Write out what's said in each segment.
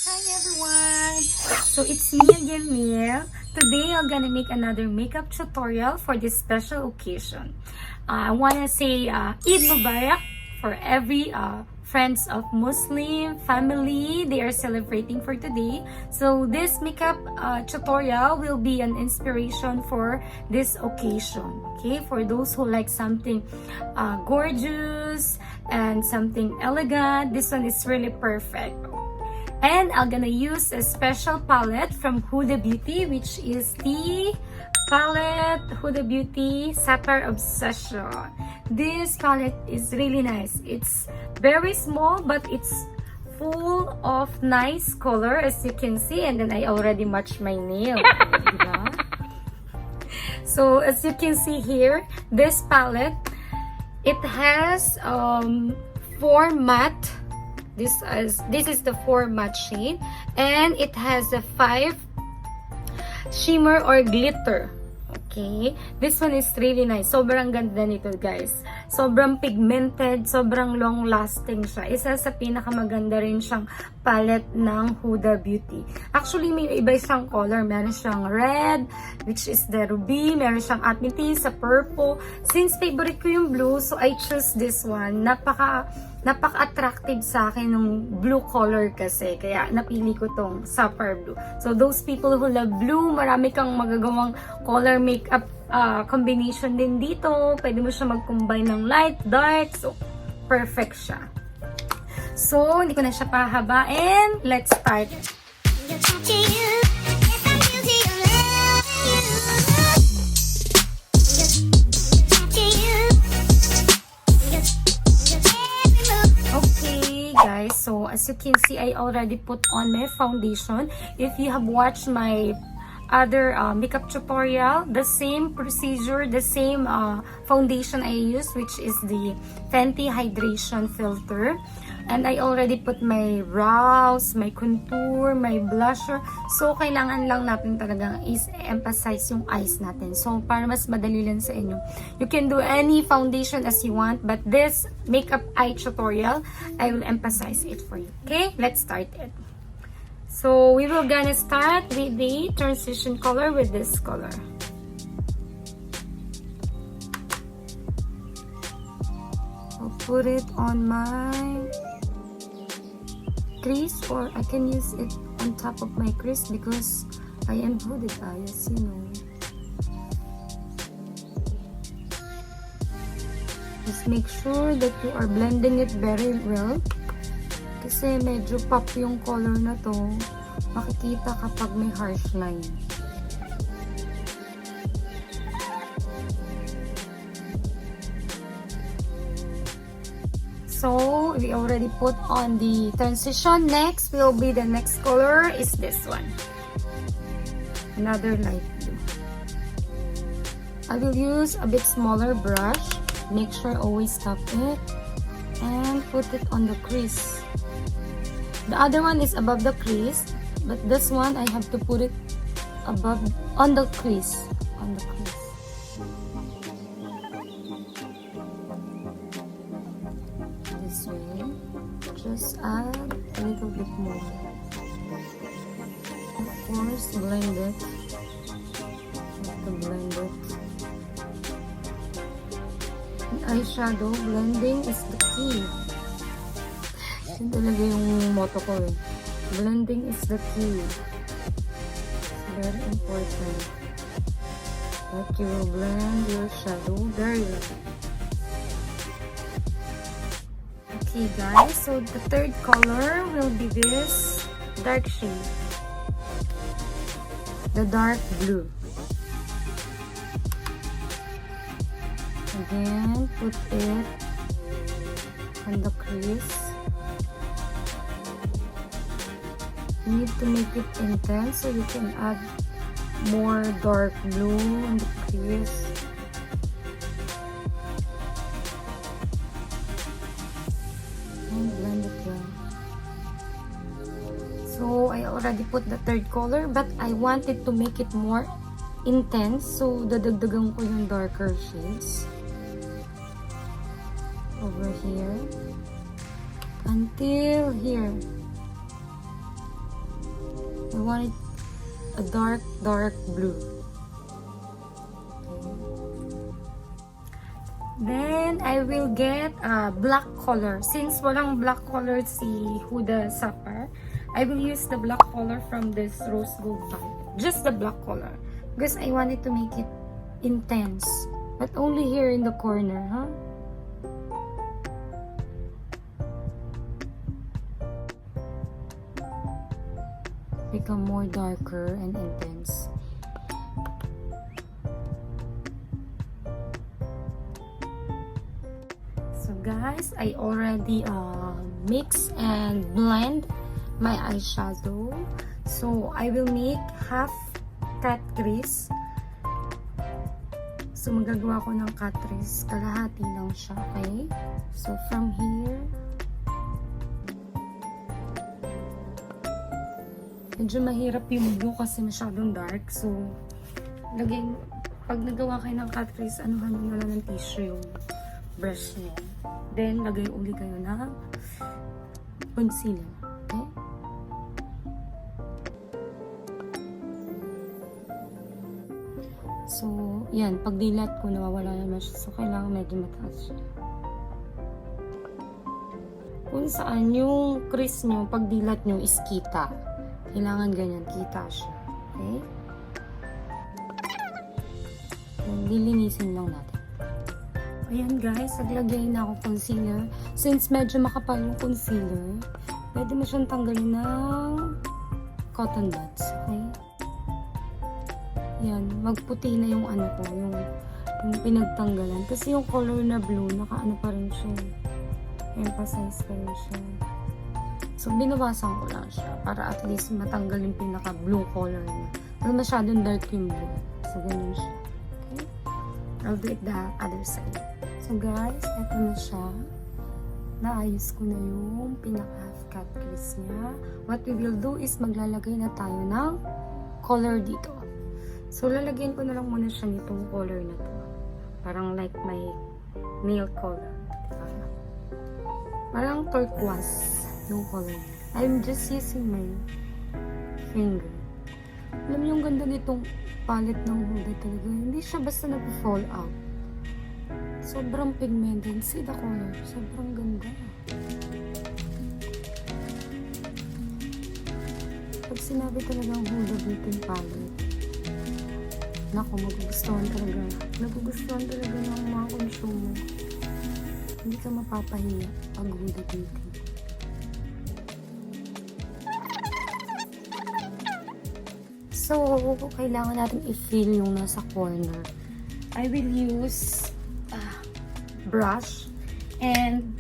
Hi everyone! So it's me again, Nielle. Today I'm gonna make another makeup tutorial for this special occasion. I wanna say Eid Mubarak for every friends of Muslim family. They are celebrating for today. So this makeup tutorial will be an inspiration for this occasion. Okay, for those who like something gorgeous and something elegant, this one is really perfect. And I'm gonna use a special palette from Huda Beauty, which is the palette Huda Beauty Sapphire Obsession. This palette is really nice. It's very small, but it's full of nice color, as you can see. And then I already matched my nail. So as you can see here, this palette, it has 4 matte. This is the 4 matte shade, and it has a 5 shimmer or glitter. Okay, this one is really nice. Sobrang ganda nito, guys. Sobrang pigmented, sobrang long lasting siya. Isa sa pinakamaganda rin siyang palette ng Huda Beauty. Actually, may iba siyang color. Meron siyang red, which is the ruby. Meron siyang amethyst sa purple. Since favorite ko yung blue, so I choose this one. Napaka-attractive sa akin ng blue color kasi. Kaya napili ko tong sapphire blue. So those people who love blue, marami kang magagawang color makeup combination din dito. Pwede mo siya mag-combine ng light, dark. So perfect siya. So hindi ko na siya pahabain. Let's start. So as you can see, I already put on my foundation. If you have watched my other makeup tutorial, the same procedure, the same foundation I use, which is the Fenty Hydration Filter. And I already put my brows, my contour, my blusher. So, kailangan lang natin talagang is-emphasize yung eyes natin. So, para mas madali lang sa inyo. You can do any foundation as you want, but this makeup eye tutorial, I will emphasize it for you. Okay? Let's start it. So, we will gonna start with the transition color with this color. I'll put it on my crease, or I can use it on top of my crease because I am hooded eyes, you know. Just make sure that you are blending it very well kasi medyo pop yung color na to. Makikita kapag may harsh line. So, we already put on the transition. Next will be the next color is this one. Another light blue. I will use a bit smaller brush. Make sure always tap it. And put it on the crease. The other one is above the crease. But this one, I have to put it above, on the crease. On the crease. Just add a little bit more. Of course, blend it. Have to blend it. And eyeshadow blending is the key. Yun talaga yung motto ko eh. Blending is the key. It's very important. That you will blend your shadow very well. Okay guys, so the third color will be this dark shade, the dark blue. Again, put it on the crease. You need to make it intense so you can add more dark blue on the crease. So, I already put the third color, but I wanted to make it more intense. So, dadagdagan ko yung darker shades over here until here. I want it a dark blue. Then, I will get a black color. Since walang black color si Huda Sapphire, I will use the black color from this rose gold palette. Just the black color. Because I wanted to make it intense. But only here in the corner, huh? Become more darker and intense. So guys, I already mix and blend my eyeshadow. So I will make half cut crease. So magagawa ko ng cut crease, kalahati lang siya, okay? So from here, medyo mahirap yung blue kasi masyadong dark. So pag nagawa kayo ng cut crease, anuhan nyo na lang ng tissue yung brush niyo. Then, lagay uli kayo ng concealer. Okay? So, yan. Pag dilat ko, nawawala naman siya. So, kailangan medyo mataas siya. Kung saan yung crease nyo, pag dilat nyo is kita. Kailangan ganyan. Kita siya. Okay? Then, lilinisin lang natin. Ayan guys, naglagay na ako concealer. Since medyo makapal yung concealer, pwede mo siyang tanggalin ng cotton buds. Okay? Yan, magputi na yung ano ko, yung pinagtanggalan. Kasi yung color na blue, nakaano pa rin siya. Emphasize pa rin siya. So, binawasan ko lang siya para at least matanggal yung pinaka-blue color niya. Pero masyadong dark yung blue. So, ganun siya. Okay? I'll do it the other side. So guys, eto na siya. Naayos ko na yung pinaka-half cut crease niya. What we will do is maglalagay na tayo ng color dito. So lalagyan ko na lang muna siya nitong color na to. Parang like my nail color. Parang turquoise yung color niya. I'm just using my finger. Alam niyo yung ganda nitong palette ng Huda talaga. Hindi siya basta nag-fall out. Sobrang pigmented. See the color. Sobrang ganda. Pag sinabi talagang Huda Beauty palette, naku, magugustuhan talaga. Nagugustuhan talaga ng mga consumer. Hindi ka mapapahiya pag Huda Beauty. So, kailangan natin i-fill yung nasa corner. I will use brush. And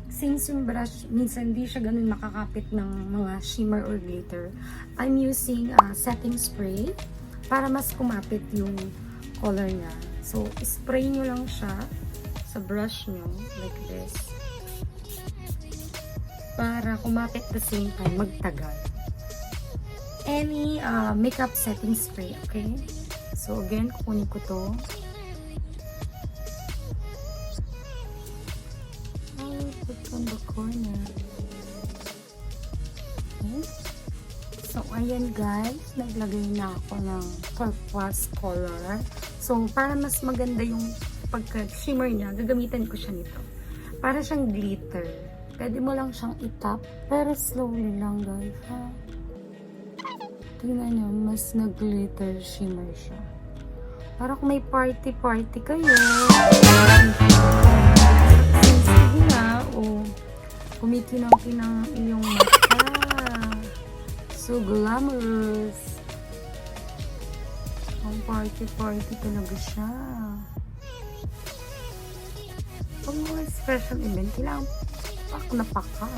since yung brush, minsan hindi siya ganun makakapit ng mga shimmer or glitter, I'm using setting spray para mas kumapit yung color niya. So, spray nyo lang siya sa brush nyo, like this. Para kumapit the same time, magtagal. Any makeup setting spray, okay? So, again, kukunin ko to. Put on the corner. Okay. So, ayan guys, naglagay na ako ng turquoise color. So, para mas maganda yung pagka-shimmer niya, gagamitan ko siya nito. Para siyang glitter. Pwede mo lang siyang itap, pero slowly lang guys, ha? Tingnan nyo, mas nag-glitter shimmer siya. Para kung may party-party kayo. Sige na, o kumikinang-kinang iyong mata. So glamorous. Ang party-party talaga siya. Pag mga special event, kailangan pak na pak ka.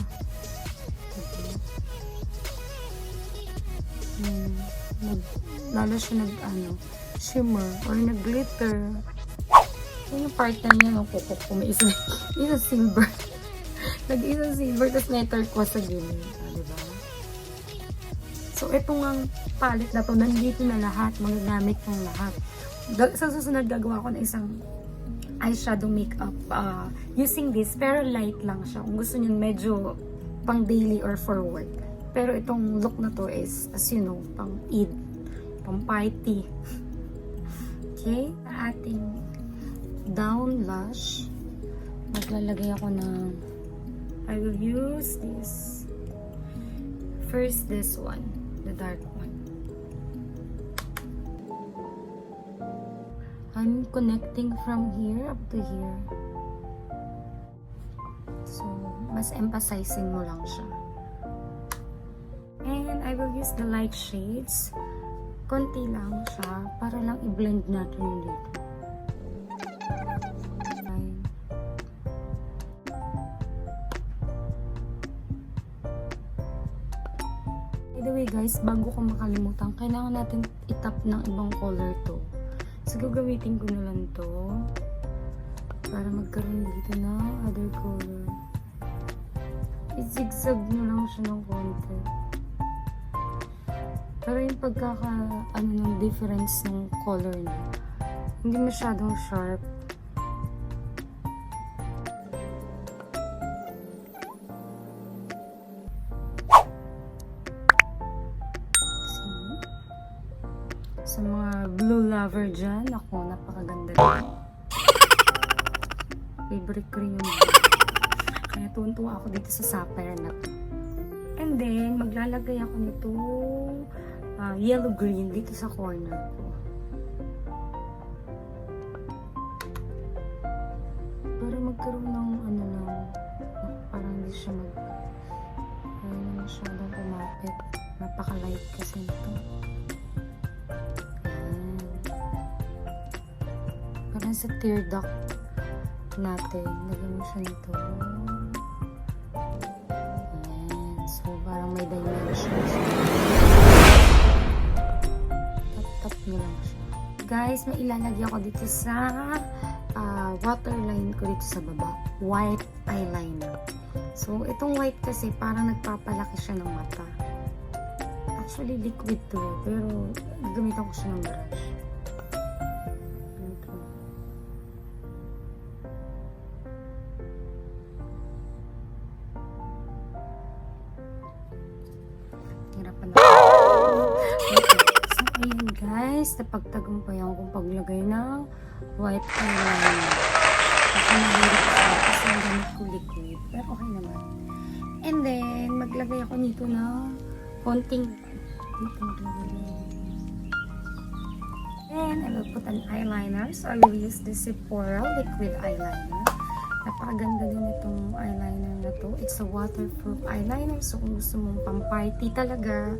Lalo siya shimmer or nag-glitter. Yung partner niya ng kukuk ko, may isang silver. Nag-isang silver, tapos may turquoise sa gilid. Diba? So, itong ang palette na to, nandito na lahat. Magagamit ng lahat. Sa susunod, gagawa ko na isang eyeshadow makeup using this, pero light lang siya. Kung gusto niyo medyo pang daily or for work. Pero itong look na to is, as you know, pang Eid, pang party. Okay, ating down lash. Maglalagay ako ng, I will use this. First, this one, the dark one. I'm connecting from here up to here. So, mas emphasizing mo lang siya. And I will use the light shades. Konti lang siya para lang i-blend natin yun dito. By the way guys, bago ko makalimutan, kailangan natin itap ng ibang color to. So, gagamitin ko na lang to para magkaroon dito na other color. I-zigzag nyo lang siya ng konti. Pero yung ng difference ng color niya, hindi masyadong sharp. Sa mga blue lover dyan, ako, napakaganda rin. Favorite ko rin yung kaya tuwan-tuwa ako dito sa sapphire na to. And then, maglalagay ako nito yellow-green dito sa corner ko. Para magkaroon ng parang hindi siya masyadong kumapit. Napaka-light kasi nito. Parang sa tear duct natin, lagyan mo siya nito. Ayan. So, parang may dimensions. Tap-tap nyo lang siya. Guys, may ilalagay ako dito sa waterline ko dito sa baba. White eyeliner. So, itong white kasi parang nagpapalaki siya ng mata. Actually, liquid to. Pero, gamitan ko siya ng brush. Guys, napagtagumpayan kong paglagay ng white eyeliner. Kasi nahirap siya kasi ang gamit ko liquid. Pero okay naman. And then, maglagay ako nito ng konting dito maglagay. And I will put an eyeliner. So, I will use the Sephora liquid eyeliner. Napakaganda din itong eyeliner na to. It's a waterproof eyeliner. So, kung gusto mong pang-party talaga,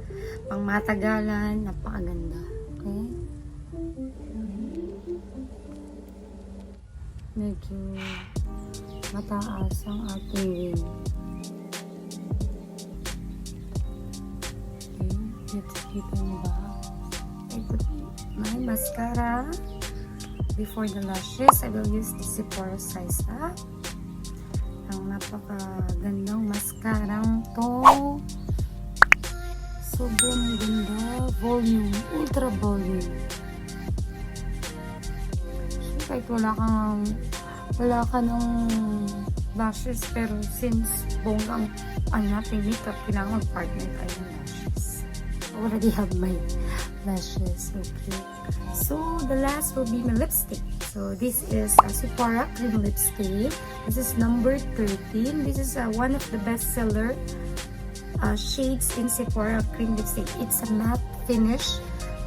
pang-matagalan, napakaganda. Okay? Medyo mataas ang ating wing. Okay? Kita nyo ba? I put my mascara. Before the lashes, I will use the Sephora Size Up. Ang napakagandang mascarang to. Sobrang ganda. Volume. Ultra volume. So, kahit wala ka ng lashes, pero since bonggang ang natin makeup, kailangan mag-partner tayo ng lashes. I already have my lashes. Okay. So, the last will be my lipstick. So, this is a Sephora cream lipstick. This is number 13. This is one of the best-seller shades in Sephora cream lipstick. It's a matte finish,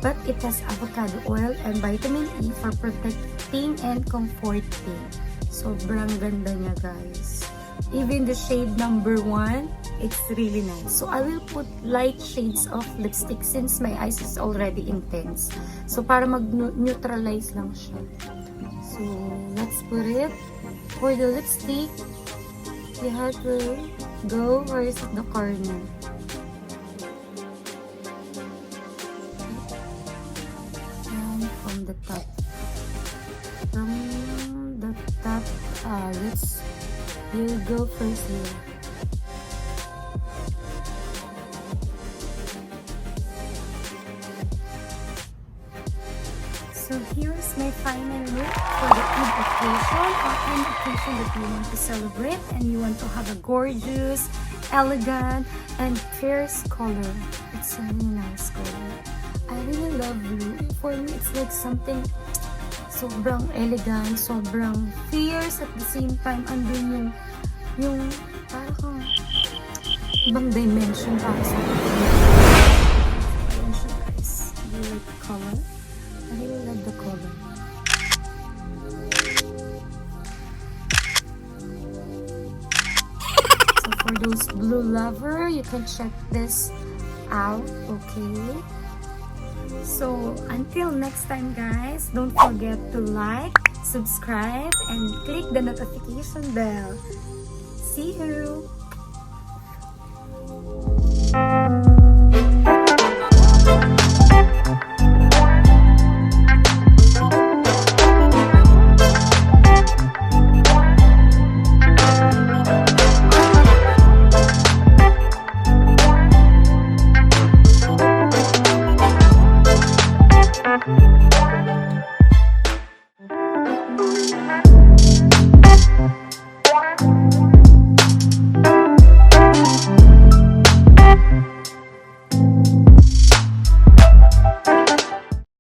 but it has avocado oil and vitamin E for protecting and comforting. Sobrang ganda niya, guys. Even the shade number 1, it's really nice. So, I will put light shades of lipstick since my eyes is already intense. So, para mag-neutralize lang siya. So, let's put it. For the lipstick, you have to go where is the corner. And from the top. From the top, you'll go first here. So here's my final look for the Eid occasion or any occasion that you want to celebrate and you want to have a gorgeous elegant and fierce color. It's a really nice color. I really love blue. For me, it's like something sobrang elegant, sobrang fierce at the same time. Andun yung parang ibang dimension para sa akin. Ayan siya guys. Do you like the color? I really love the color. So for those blue lover, you can check this out, okay? So until next time guys, don't forget to like, subscribe, and click the notification bell. See you!